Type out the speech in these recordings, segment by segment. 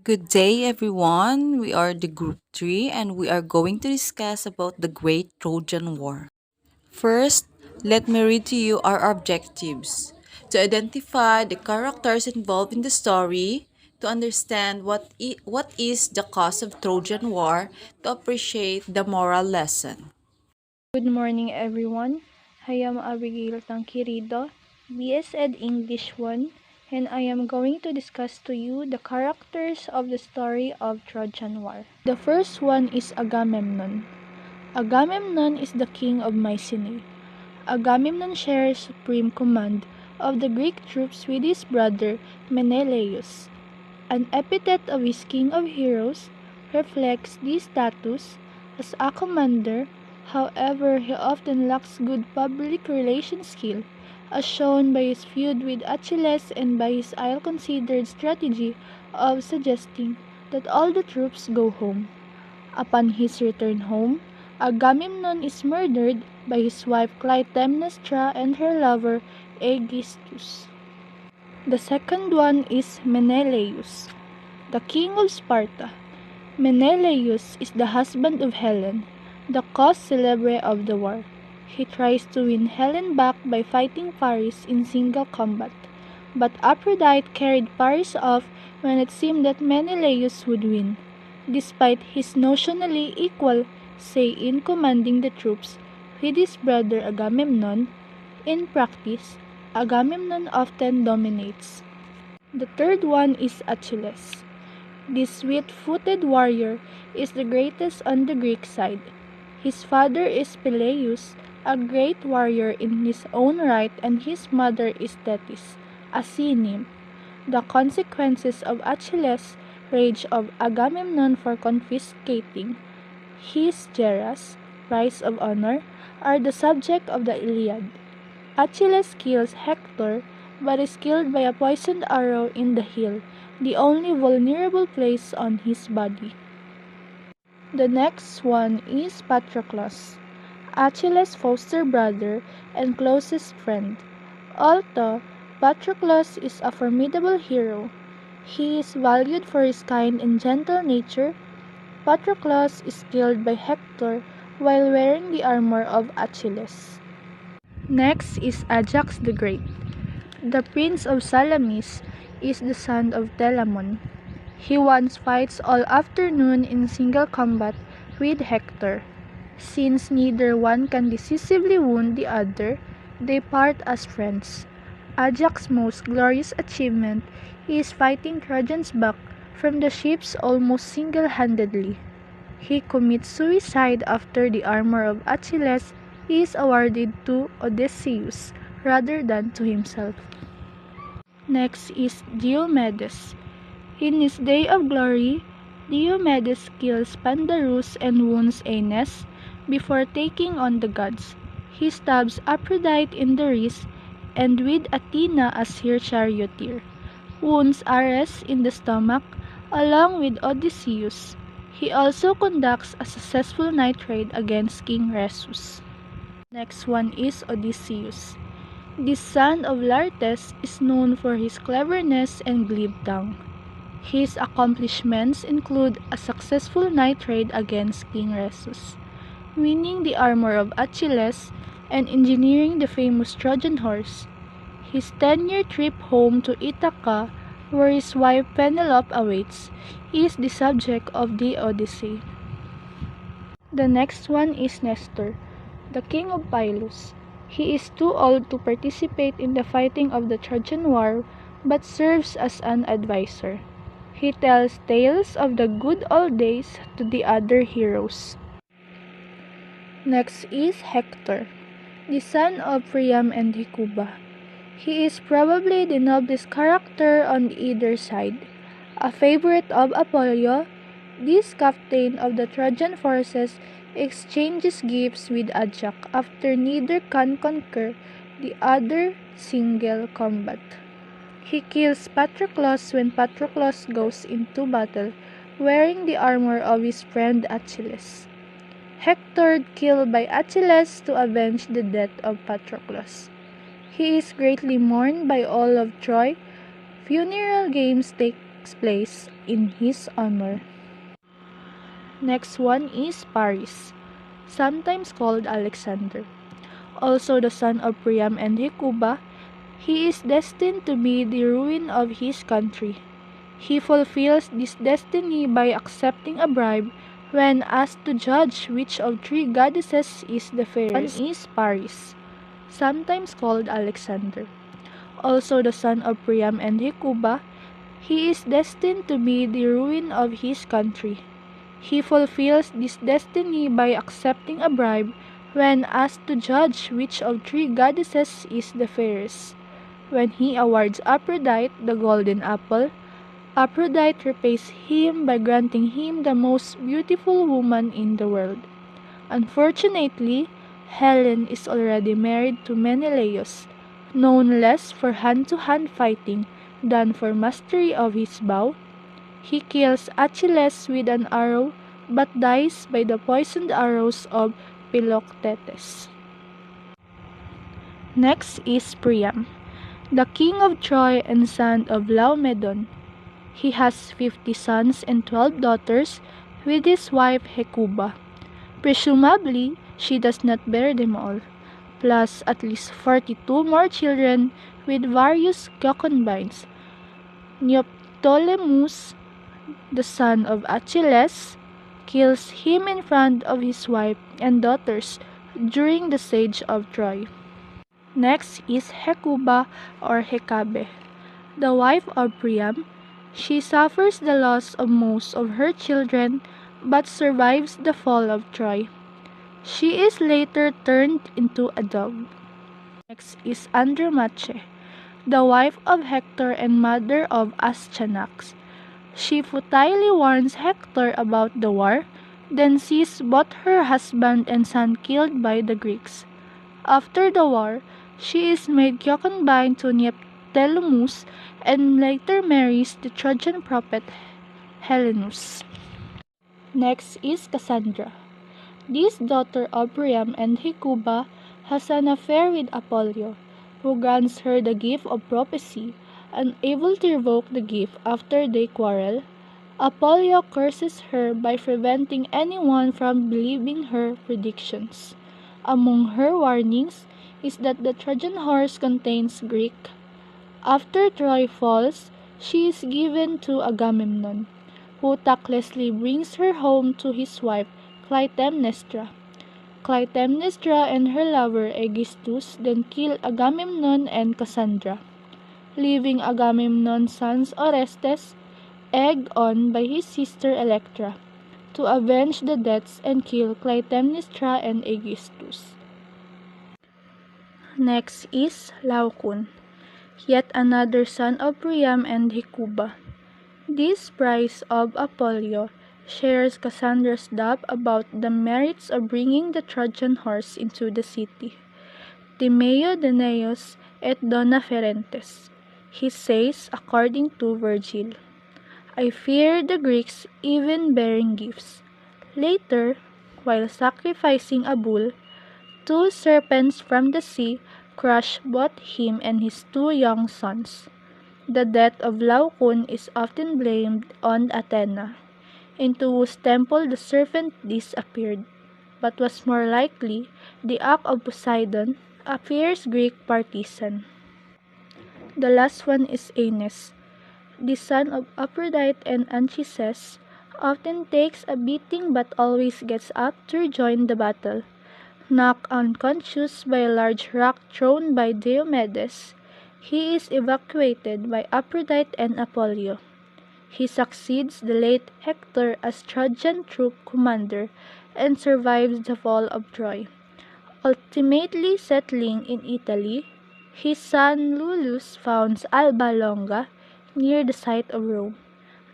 Good day, everyone. We are the Group 3 and we are going to discuss about the Great Trojan War. First, let me read to you our objectives. To identify the characters involved in the story, to understand what is the cause of Trojan War, to appreciate the moral lesson. Good morning, everyone. I am Abegail Tanquerido, BS Ed English 1, and I am going to discuss to you the characters of the story of Trojan War. The first one is Agamemnon. Agamemnon is the king of Mycenae. Agamemnon shares supreme command of the Greek troops with his brother Menelaus. An epithet of his king of heroes reflects this status as a commander. However, he often lacks good public relations skill, as shown by his feud with Achilles and by his ill-considered strategy of suggesting that all the troops go home. Upon his return home, Agamemnon is murdered by his wife Clytemnestra and her lover Aegisthus. The second one is Menelaus, the king of Sparta. Menelaus is the husband of Helen, the cause célèbre of the war. He tries to win Helen back by fighting Paris in single combat, but Aphrodite carried Paris off when it seemed that Menelaus would win. Despite his notionally equal say in commanding the troops with his brother Agamemnon, in practice, Agamemnon often dominates. The third one is Achilles. This swift-footed warrior is the greatest on the Greek side. His father is Peleus, a great warrior in his own right, and his mother is Thetis, a sea nymph. The consequences of Achilles' rage of Agamemnon for confiscating his Geras, prize of honor, are the subject of the Iliad. Achilles kills Hector, but is killed by a poisoned arrow in the heel, the only vulnerable place on his body. The next one is Patroclus, Achilles' foster brother and closest friend. Although Patroclus is a formidable hero, he is valued for his kind and gentle nature. Patroclus is killed by Hector while wearing the armor of Achilles. Next is Ajax the Great. The prince of Salamis is the son of Telamon. He once fights all afternoon in single combat with Hector. Since neither one can decisively wound the other, they part as friends. Ajax's most glorious achievement is fighting Trojans back from the ships almost single-handedly. He commits suicide after the armor of Achilles is awarded to Odysseus rather than to himself. Next is Diomedes. In his day of glory, Diomedes kills Pandarus and wounds Aeneas before taking on the gods. He stabs Aphrodite in the wrist and with Athena as her charioteer, wounds Ares in the stomach along with Odysseus. He also conducts a successful night raid against King Rhesus. Next one is Odysseus. This son of Laertes is known for his cleverness and glib tongue. His accomplishments include a successful night raid against King Rhesus, winning the armor of Achilles, and engineering the famous Trojan horse. His 10-year trip home to Ithaca, where his wife Penelope awaits, is the subject of the Odyssey. The next one is Nestor, the king of Pylos. He is too old to participate in the fighting of the Trojan War, but serves as an advisor. He tells tales of the good old days to the other heroes. Next is Hector, the son of Priam and Hecuba. He is probably the noblest character on either side. A favorite of Apollo, this captain of the Trojan forces exchanges gifts with Ajax after neither can conquer the other single combat. He kills Patroclus when Patroclus goes into battle wearing the armor of his friend Achilles. Hector killed by Achilles to avenge the death of Patroclus. He is greatly mourned by all of Troy. Funeral games take takes place in his honor. Next one is Paris, sometimes called Alexander. Also the son of Priam and Hecuba, he is destined to be the ruin of his country. He fulfills this destiny by accepting a bribe when asked to judge which of three goddesses is the fairest. One is Paris, sometimes called Alexander. Also the son of Priam and Hecuba, he is destined to be the ruin of his country. He fulfills this destiny by accepting a bribe when asked to judge which of three goddesses is the fairest. When he awards Aphrodite the golden apple, Aphrodite repays him by granting him the most beautiful woman in the world. Unfortunately, Helen is already married to Menelaus, known less for hand-to-hand fighting than for mastery of his bow. He kills Achilles with an arrow but dies by the poisoned arrows of Philoctetes. Next is Priam, the king of Troy and son of Laomedon. He has 50 sons and 12 daughters with his wife Hecuba. Presumably, she does not bear them all, plus at least 42 more children with various concubines. Neoptolemus, the son of Achilles, kills him in front of his wife and daughters during the siege of Troy. Next is Hecuba or Hecabe, the wife of Priam. She suffers the loss of most of her children but survives the fall of Troy. She is later turned into a dog. Next is Andromache, the wife of Hector and mother of Astyanax. She futilely warns Hector about the war, then sees both her husband and son killed by the Greeks. After the war, she is made concubine to Neoptolemus and later marries the Trojan prophet Helenus. Next is Cassandra. This daughter of Priam and Hecuba has an affair with Apollo, who grants her the gift of prophecy. Unable to revoke the gift after they quarrel, Apollo curses her by preventing anyone from believing her predictions. Among her warnings is that the Trojan horse contains Greek. After Troy falls, she is given to Agamemnon, who tactlessly brings her home to his wife Clytemnestra. Clytemnestra and her lover Aegisthus then kill Agamemnon and Cassandra, leaving Agamemnon's son Orestes, egged on by his sister Electra, to avenge the deaths and kill Clytemnestra and Aegisthus. Next is Laocoon, yet another son of Priam and Hecuba. This prize of Apollo shares Cassandra's doubt about the merits of bringing the Trojan horse into the city. Timeo Danaeus et dona ferentes. He says, according to Virgil, I fear the Greeks even bearing gifts. Later, while sacrificing a bull, two serpents from the sea crushed both him and his two young sons. The death of Laocoon is often blamed on Athena, into whose temple the serpent disappeared, but was more likely the act of Poseidon, a fierce Greek partisan. The last one is Aeneas, the son of Aphrodite and Anchises, often takes a beating but always gets up to rejoin the battle. Knocked unconscious by a large rock thrown by Diomedes, he is evacuated by Aphrodite and Apollo. He succeeds the late Hector as Trojan troop commander and survives the fall of Troy. Ultimately settling in Italy, his son Lullus founds Alba Longa near the site of Rome.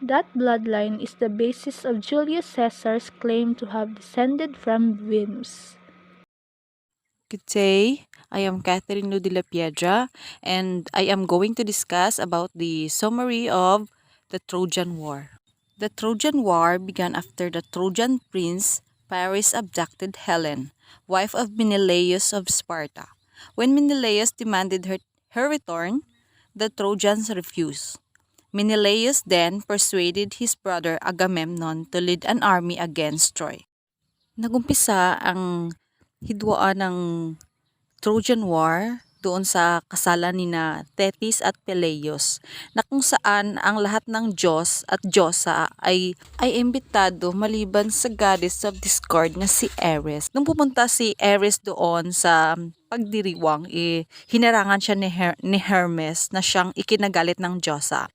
That bloodline is the basis of Julius Caesar's claim to have descended from Venus. Good day. I am Catherine de la Piedra, and I am going to discuss about the summary of the Trojan War. The Trojan War began after the Trojan prince Paris abducted Helen, wife of Menelaus of Sparta. When Menelaus demanded her return, the Trojans refused. Menelaus then persuaded his brother Agamemnon to lead an army against Troy. Nagumpisa ang hidwaan ng Trojan War doon sa kasalan ni na Thetis at Peleus na kung saan ang lahat ng Diyos at Diyosa ay imbitado maliban sa goddess of discord na si Ares. Nung pumunta si Ares doon sa pagdiriwang, hinarangan siya ni Hermes na siyang ikinagalit ng Diyosa.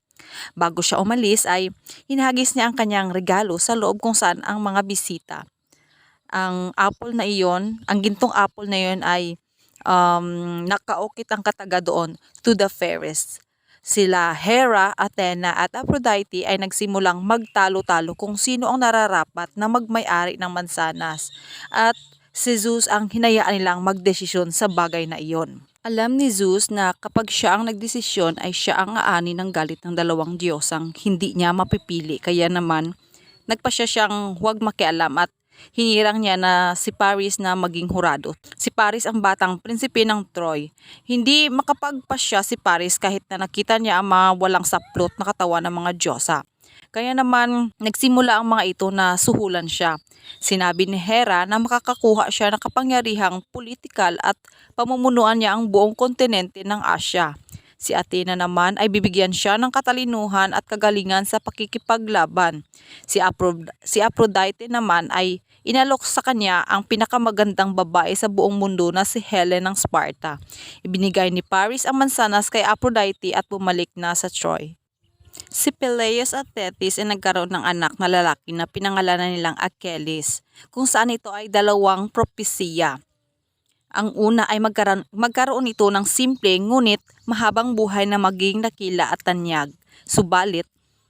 Bago siya umalis ay hinagis niya ang kanyang regalo sa loob kung saan ang mga bisita. Ang apple na iyon, ang gintong apple na iyon ay nakaukit ang kataga doon to the fairest. Sila Hera, Athena at Aphrodite ay nagsimulang magtalo-talo kung sino ang nararapat na magmay-ari ng mansanas at si Zeus ang hinayaan nilang magdesisyon sa bagay na iyon. Alam ni Zeus na kapag siya ang nagdesisyon ay siya ang aani ng galit ng dalawang diyosang hindi niya mapipili, kaya naman nagpasya siyang huwag makialam at hinirang niya na si Paris na maging hurado. Si Paris ang batang prinsipe ng Troy. Hindi makapagpasya si Paris kahit na nakita niya ang mga walang saplot na katawan ng mga diyosa. Kaya naman nagsimula ang mga ito na suhulan siya. Sinabi ni Hera na makakakuha siya ng kapangyarihang politikal at pamumunuan niya ang buong kontinente ng Asya. Si Athena naman ay bibigyan siya ng katalinuhan at kagalingan sa pakikipaglaban. Si Aphrodite naman ay inalok sa kanya ang pinakamagandang babae sa buong mundo na si Helen ng Sparta. Ibinigay ni Paris ang mansanas kay Aphrodite at bumalik na sa Troy. Si Peleus at Thetis ay nagkaroon ng anak na lalaki na pinangalanan nilang Achilles, kung saan ito ay dalawang propesiya. Ang una ay magkaroon ito ng simple ngunit mahabang buhay na maging dakila at tanyag. Subalit,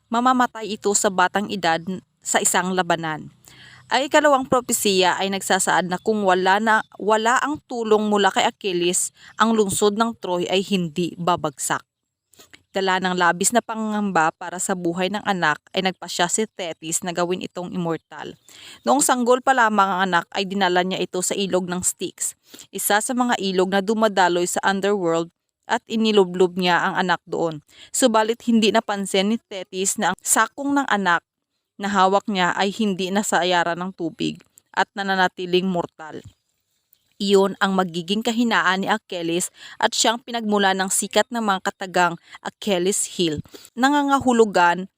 mamamatay ito sa batang edad sa isang labanan. Ang ikalawang propesiya ay nagsasaad na kung wala ang tulong mula kay Achilles, ang lungsod ng Troy ay hindi babagsak. Dala ng labis na pangamba para sa buhay ng anak ay nagpasya si Thetis na gawin itong immortal. Noong sanggol pa lamang ang anak ay dinala niya ito sa ilog ng Styx, isa sa mga ilog na dumadaloy sa underworld, at inilublob niya ang anak doon. Subalit hindi napansin ni Thetis na ang sakong ng anak na hawak niya ay hindi nasayaran ng tubig at nananatiling mortal. Iyon ang magiging kahinaan ni Achilles at siyang pinagmula ng sikat ng mga katagang Achilles Heel, nangangahulugan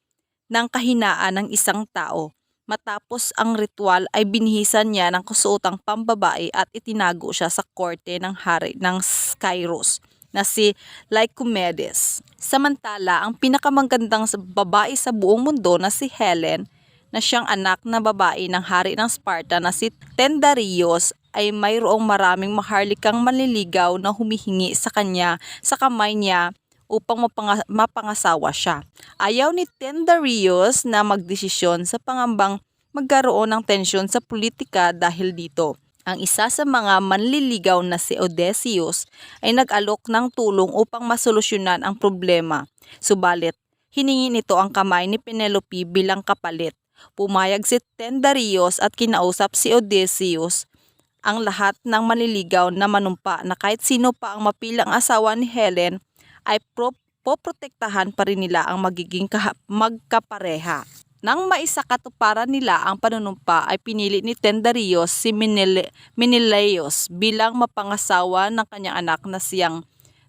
ng kahinaan ng isang tao. Matapos ang ritual ay binihisan niya ng kasuotang pambabae at itinago siya sa korte ng hari ng Skyros na si Lycomedes. Samantala, ang pinakamagandang babae sa buong mundo na si Helen, na siyang anak na babae ng hari ng Sparta na si Tyndareus, ay mayroong maraming maharlikang manliligaw na humihingi sa kanya sa kamay niya upang mapangasawa siya. Ayaw ni Tyndareus na magdesisyon sa pangambang magkaroon ng tensyon sa politika dahil dito. Ang isa sa mga manliligaw na si Odysseus ay nag-alok ng tulong upang masolusyonan ang problema. Subalit, hiningi nito ang kamay ni Penelope bilang kapalit. Pumayag si Tyndareus at kinausap si Odysseus ang lahat ng manliligaw na manumpa na kahit sino pa ang mapilang asawa ni Helen ay poprotektahan pa rin nila ang magiging magkapareha. Nang maisakatuparan nila ang panunumpa ay pinili ni Tyndareus si Menelaus bilang mapangasawa ng kanyang anak na siyang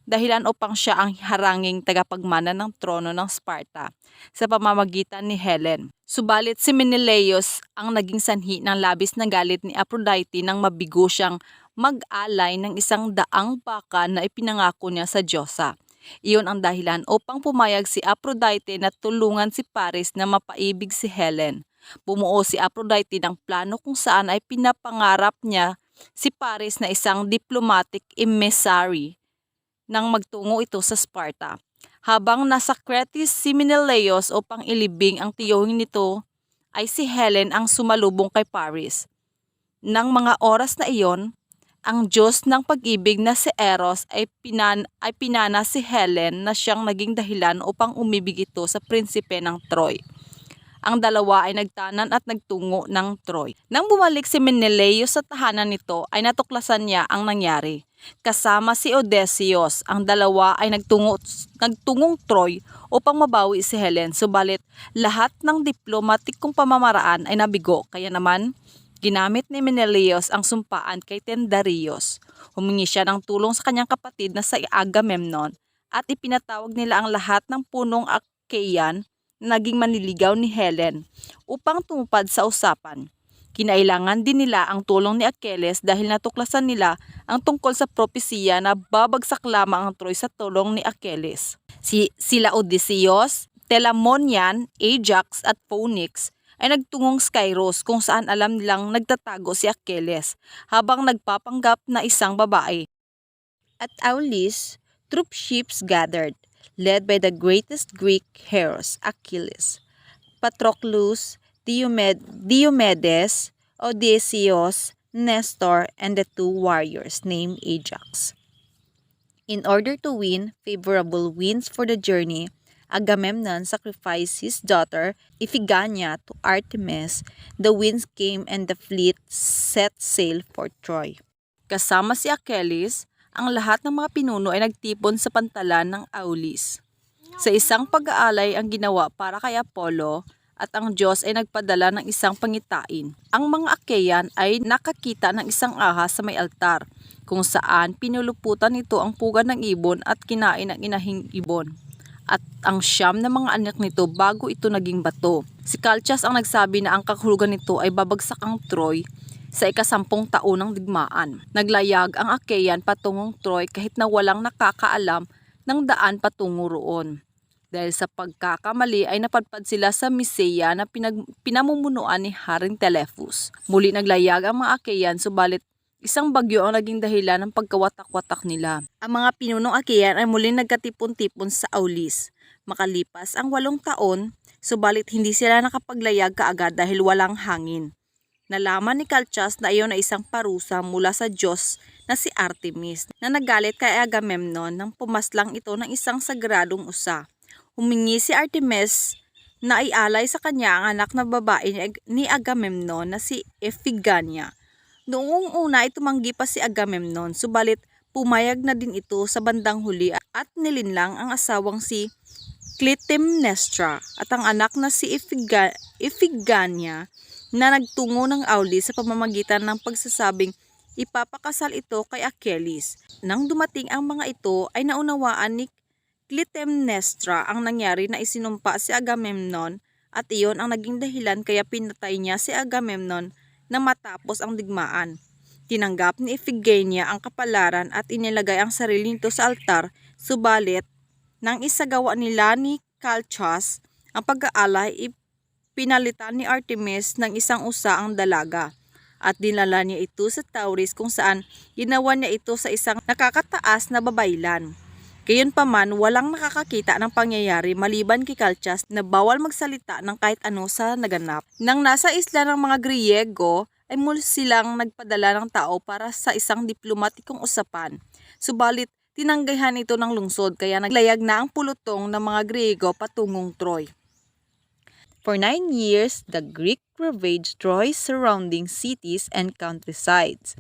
dahilan upang siya ang haranging tagapagmana ng trono ng Sparta sa pamamagitan ni Helen. Subalit si Menelaus ang naging sanhi ng labis na galit ni Aphrodite nang mabigo siyang mag-alay ng 100 baka na ipinangako niya sa diyosa. Iyon ang dahilan upang pumayag si Aphrodite na tulungan si Paris na mapaibig si Helen. Bumuo si Aphrodite ng plano kung saan ay pinapangarap niya si Paris na isang diplomatic emissary nang magtungo ito sa Sparta. Habang nasa Crete si Menelaus upang ilibing ang tiyuhin nito, ay si Helen ang sumalubong kay Paris. Nang mga oras na iyon, ang Diyos ng pag-ibig na si Eros ay pinana si Helen na siyang naging dahilan upang umibig ito sa prinsipe ng Troy. Ang dalawa ay nagtanan at nagtungo ng Troy. Nang bumalik si Menelaus sa tahanan nito ay natuklasan niya ang nangyari. Kasama si Odysseus, ang dalawa ay nagtungong Troy upang mabawi si Helen. Subalit lahat ng diplomatikong pamamaraan ay nabigo, kaya naman ginamit ni Menelaus ang sumpaan kay Tyndareus. Humingi siya ng tulong sa kanyang kapatid na si Agamemnon at ipinatawag nila ang lahat ng punong Achaean na naging manliligaw ni Helen upang tumupad sa usapan. Kinailangan din nila ang tulong ni Achilles dahil natuklasan nila ang tungkol sa propesiya na babagsak lamang ang Troy sa tulong ni Achilles. Sila Odysseus, Telamonian, Ajax at Phoenix ay nagtungong Skyros kung saan alam nilang nagtatago si Achilles habang nagpapanggap na isang babae. At Aulis, troop ships gathered, led by the greatest Greek heroes, Achilles, Patroclus, Diomedes, Odysseus, Nestor, and the two warriors named Ajax. In order to win favorable winds for the journey, Agamemnon sacrificed his daughter Iphigenia to Artemis. The winds came and the fleet set sail for Troy. Kasama si Achilles, ang lahat ng mga pinuno ay nagtipon sa pantalan ng Aulis. Sa isang pag-aalay ang ginawa para kay Apollo at ang Diyos ay nagpadala ng isang pangitain. Ang mga Achaean ay nakakita ng isang ahas sa may altar kung saan pinuluputan nito ang puga ng ibon at kinain ng inahing ibon at ang siyam na mga anak nito bago ito naging bato. Si Calchas ang nagsabi na ang kahulugan nito ay babagsak ang Troy sa ika-10 taon ng digmaan. Naglayag ang Achaean patungong Troy kahit na walang nakakaalam ng daan patungo roon. Dahil sa pagkakamali ay napadpad sila sa Mysia na pinamumunuan ni Haring Telephus. Muli naglayag ang mga Achaean subalit isang bagyo ang naging dahilan ng pagkawatak-watak nila. Ang mga pinunong Achaean ay muling nagkatipon-tipon sa Aulis. Makalipas ang 8 taon, subalit hindi sila nakapaglayag kaagad dahil walang hangin. Nalaman ni Calchas na iyon ay isang parusa mula sa Diyos na si Artemis na nagalit kay Agamemnon nang pumaslang ito ng isang sagradong usa. Humingi si Artemis na ialay sa kanya ang anak na babae ni Agamemnon na si Iphigenia. Noong una ay tumanggi pa si Agamemnon, subalit pumayag na din ito sa bandang huli at nilinlang ang asawang si Clytemnestra at ang anak na si Iphigenia na nagtungo ng Aulis sa pamamagitan ng pagsasabing ipapakasal ito kay Achilles. Nang dumating ang mga ito ay naunawaan ni Clytemnestra ang nangyari na isinumpa si Agamemnon at iyon ang naging dahilan kaya pinatay niya si Agamemnon na matapos ang digmaan. Tinanggap ni Iphigenia ang kapalaran at inilagay ang sarili nito sa altar, subalit nang isagawa nila ni Calchas ang pag-aalay, pinalitan ni Artemis ng isang usa ang dalaga at dinala niya ito sa Tauris kung saan ginawa niya ito sa isang nakakataas na babaylan. Gayunpaman, walang nakakakita ng pangyayari maliban kay Calchas na bawal magsalita ng kahit ano sa naganap. Nang nasa isla ng mga Griego, ay muli silang nagpadala ng tao para sa isang diplomatikong usapan. Subalit, tinanggihan ito ng lungsod kaya naglayag na ang pulutong ng mga Griego patungong Troy. For 9 years, the Greek ravaged Troy's surrounding cities and countrysides.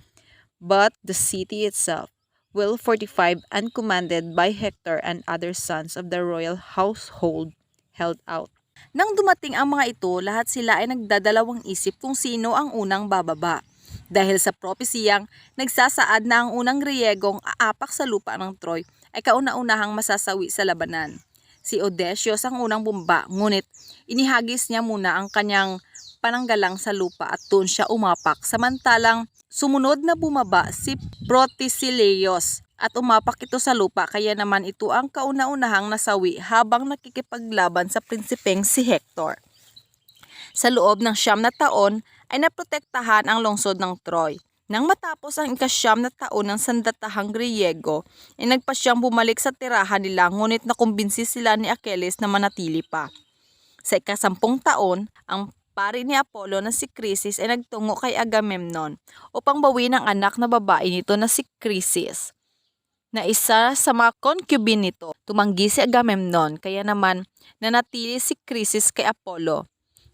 But the city itself, well fortified and commanded by Hector and other sons of the royal household, held out. Nang dumating ang mga ito, lahat sila ay nagdadalawang isip kung sino ang unang bababa. Dahil sa propesiyang nagsasaad na ang unang Griegong aapak sa lupa ng Troy ay kauna-unahang masasawi sa labanan. Si Odysseus ang unang bumaba, ngunit inihagis niya muna ang kanyang pananggalang sa lupa at doon siya umapak. Samantalang sumunod na bumaba si Protesilaus at umapak ito sa lupa, kaya naman ito ang kauna-unahang nasawi habang nakikipaglaban sa prinsipeng si Hector. Sa loob ng 9 na taon ay naprotektahan ang lungsod ng Troy. Nang matapos ang ika-9 na taon ng sandatahang Griego, ay nagpasyang bumalik sa tirahan nila, ngunit nakumbinsi sila ni Achilles na manatili pa. Sa ika-10 taon, ang pari ni Apollo na si Chrysis ay nagtungo kay Agamemnon upang bawiin ang anak na babae nito na si Chrysis, na isa sa mga concubine nito. Tumanggi si Agamemnon, kaya naman nanatili si Chrysis kay Apollo.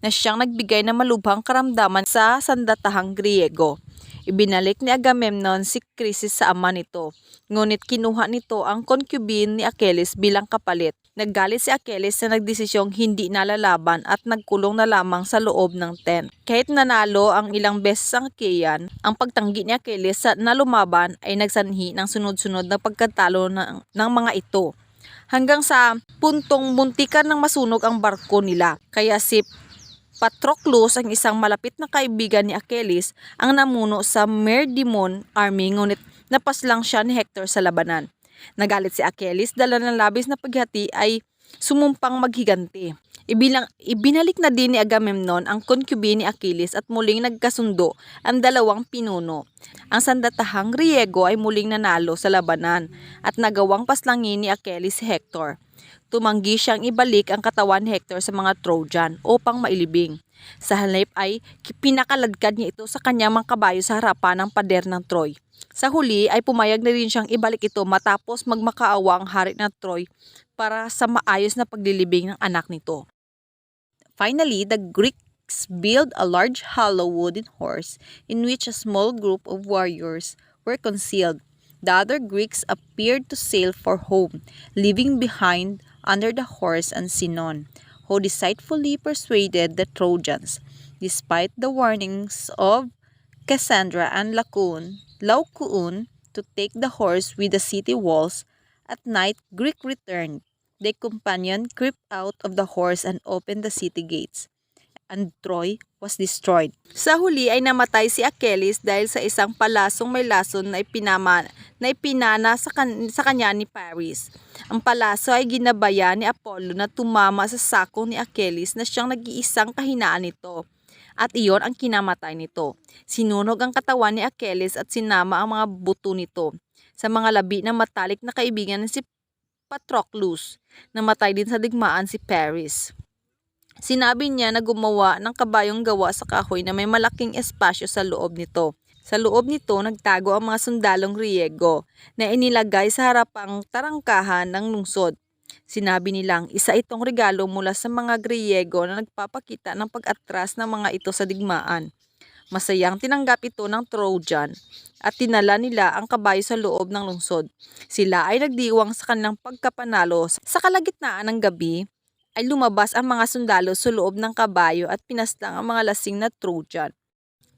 na siyang nagbigay ng malubhang karamdaman sa sandatahang Griego. Ibinalik ni Agamemnon si Chrysis sa ama nito, ngunit kinuha nito ang concubine ni Achilles bilang kapalit. Naggalit si Achilles na nagdesisyong hindi nalalaban at nagkulong na lamang sa loob ng tent. Kahit nanalo ang ilang beses ang Achaean, ang pagtanggi ni Achilles na lumaban ay nagsanhi ng sunod-sunod na pagkatalo ng mga ito. Hanggang sa puntong muntikan ng masunog ang barko nila. Kaya si Patroclus, ang isang malapit na kaibigan ni Achilles, ang namuno sa Myrmidon army, ngunit napaslang siya ni Hector sa labanan. Nagalit si Achilles, dala ng labis na paghati ay sumumpang maghiganti. Ibinalik na din ni Agamemnon ang concubine ni Achilles at muling nagkasundo ang dalawang pinuno. Ang sandatahang Griego ay muling nanalo sa labanan at nagawang paslangin ni Achilles si Hector. Tumanggi siyang ibalik ang katawan ni Hector sa mga Trojan upang mailibing. Sa halip ay pinakaladkad niya ito sa kanyang mga kabayo sa harapan ng pader ng Troy. Sa huli ay pumayag na rin siyang ibalik ito matapos magmakaawa ang hari ng Troy para sa maayos na paglilibing ng anak nito. Finally, the Greeks built a large hollow wooden horse in which a small group of warriors were concealed. The other Greeks appeared to sail for home, leaving behind under the horse and Sinon, who deceitfully persuaded the Trojans, despite the warnings of Cassandra and Laucoon, to take the horse with the city walls. At night, Greek returned. Their companion crept out of the horse and opened the city gates, and Troy was destroyed. Sa huli ay namatay si Achilles dahil sa isang palasong may lason na ipinana sa kanya ni Paris. Ang palaso ay ginabayan ni Apollo na tumama sa sakong ni Achilles na siyang nag-iisang kahinaan nito. At iyon ang kinamatay nito. Sinunog ang katawan ni Achilles at sinama ang mga buto nito sa mga labi ng matalik na kaibigan ni si Patroclus. Namatay din sa digmaan si Paris. Sinabi niya na gumawa ng kabayong gawa sa kahoy na may malaking espasyo sa loob nito. Sa loob nito, nagtago ang mga sundalong Griego na inilagay sa harapang tarangkahan ng lungsod. Sinabi nilang isa itong regalo mula sa mga Griego na nagpapakita ng pag-atras ng mga ito sa digmaan. Masayang tinanggap ito ng Trojan at tinala nila ang kabayo sa loob ng lungsod. Sila ay nagdiwang sa kanilang pagkapanalo. Sa kalagitnaan ng gabi ay lumabas ang mga sundalo sa loob ng kabayo at pinaslang ang mga lasing na Trojan.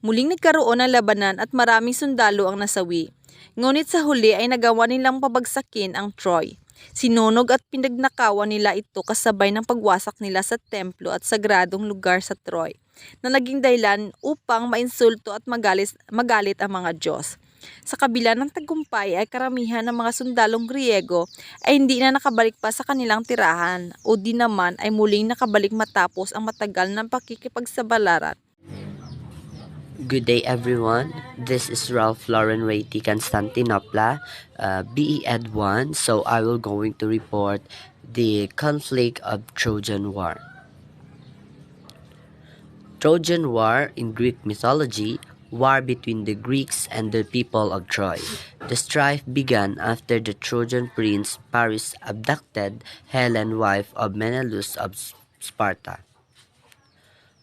Muling nagkaroon ng labanan at maraming sundalo ang nasawi. Ngunit sa huli ay nagawa nilang pabagsakin ang Troy. Sinunog at pinagnakawan nila ito kasabay ng pagwasak nila sa templo at sagradong lugar sa Troy, na naging dahilan upang mainsulto at magalit ang mga Diyos. Sa kabila ng tagumpay ay karamihan ng mga sundalong Griego ay hindi na nakabalik pa sa kanilang tirahan o di naman ay muling nakabalik matapos ang matagal na pakikipagsabalaran. Good day everyone, this is Ralph Lauren Rati Constantinopla, BE Ed 1, so I will going to report the conflict of Trojan War. Trojan War in Greek mythology, war between the Greeks and the people of Troy. The strife began after the Trojan prince Paris abducted Helen, wife of Menelaus of Sparta.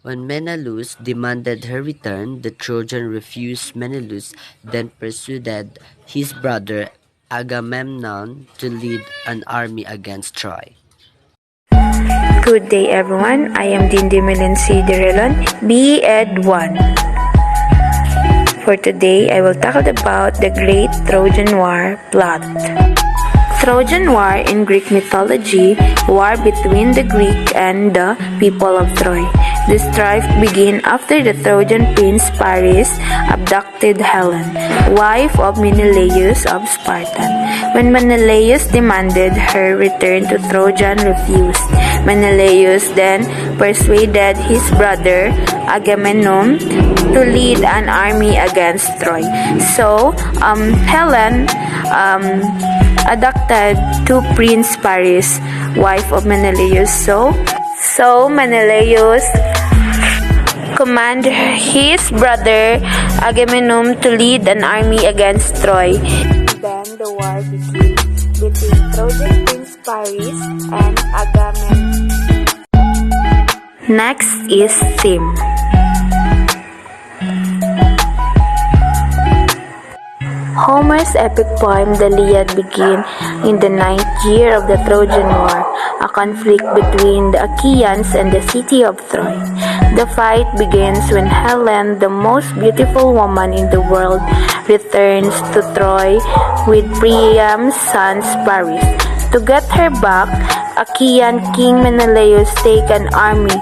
When Menelaus demanded her return, the Trojan refused Menelaus, then persuaded his brother Agamemnon to lead an army against Troy. Good day everyone, I am Dindee Derilon, BE Ed 1. For today, I will talk about the Great Trojan War plot. Trojan War in Greek mythology, war between the Greek and the people of Troy. The strife began after the Trojan prince Paris abducted Helen, wife of Menelaus of Sparta. When Menelaus demanded her return to Trojan refused. Menelaus then persuaded his brother Agamemnon to lead an army against Troy. So, Helen abducted to Prince Paris, wife of Menelaus. So Menelaus commanded his brother Agamemnon to lead an army against Troy. Then the war began between Trojan Prince Paris and Agamemnon. Next is theme. Homer's epic poem The Iliad begins in the ninth year of the Trojan War, a conflict between the Achaeans and the city of Troy. The fight begins when Helen, the most beautiful woman in the world, returns to Troy with Priam's son Paris. To get her back, Achaean King Menelaus takes an army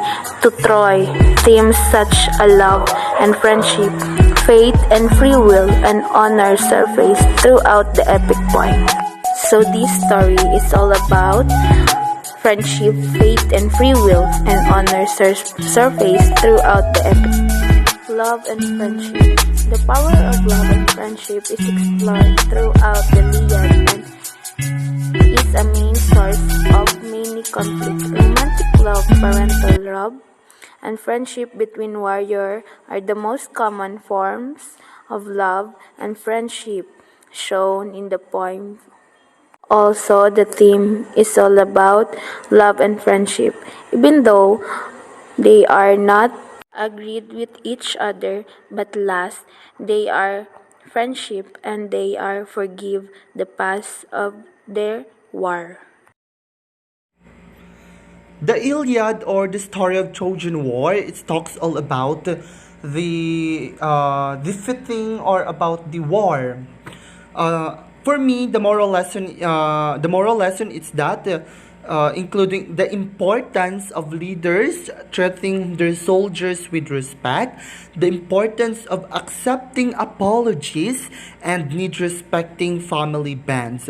to Troy. Themes such as love and friendship, faith and free will, and honor surface throughout the epic poem. So this story is all about friendship, faith, and free will, and honor surface throughout the epic. Love and friendship. The power of love and friendship is explored throughout the Iliad and is a main source of many conflicts. Romantic love, parental love, and friendship between warriors are the most common forms of love and friendship shown in the poem. Also, the theme is all about love and friendship. Even though they are not agreed with each other, but last, they are friendship and they are forgive the past of their war. The Iliad, or the story of Trojan War, it talks all about the defeating or about the war. For me, the moral lesson is that including the importance of leaders treating their soldiers with respect, the importance of accepting apologies, and need respecting family bands.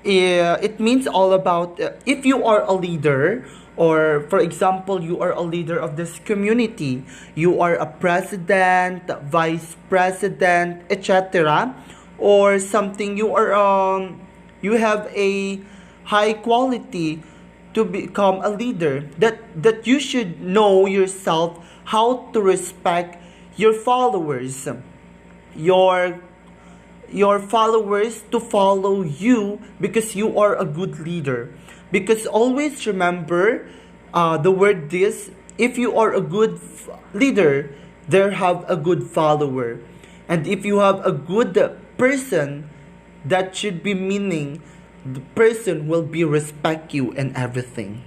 It means all about if you are a leader, or for example you are a leader of this community, you are a president, vice president, etc., or something, you have a high quality to become a leader, that you should know yourself how to respect your followers, your followers to follow you because you are a good leader. Because always remember the word this: if you are a good leader, there have a good follower. And if you have a good person, that should be meaning the person will be respect you and everything.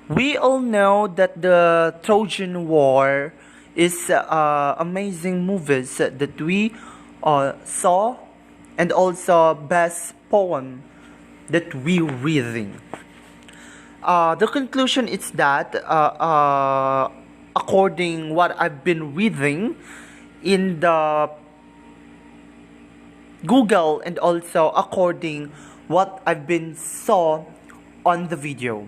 We all know that the Trojan War is amazing movies that we saw, and also best poem that we reading. The conclusion is that according what I've been reading in the Google, and also according what I've been saw on the video,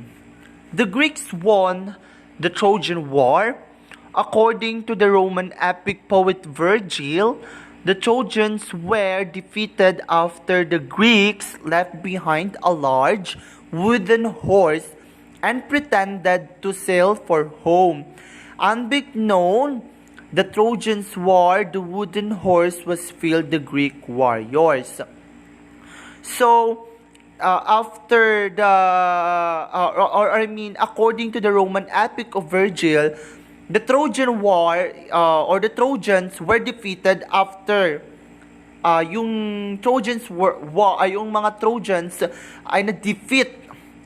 the Greeks won the Trojan War. According to the Roman epic poet Virgil, the Trojans were defeated after the Greeks left behind a large wooden horse and pretended to sail for home. Unbeknown the Trojans' war, the wooden horse was filled the Greek warriors. So, after the, according to the Roman epic of Virgil, the Trojan War, or the Trojans were defeated after yung mga Trojans ay na-defeat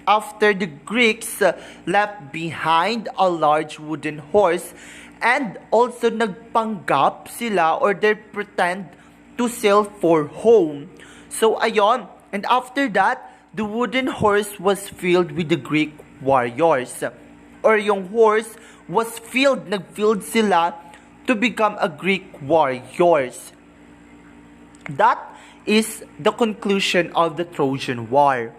after the Greeks left behind a large wooden horse, and also nagpanggap sila, or they pretend to sail for home. So ayon, and after that, the wooden horse was filled with the Greek warriors, or yung horse was nag-filled sila to become a Greek warriors. That is the conclusion of the Trojan War.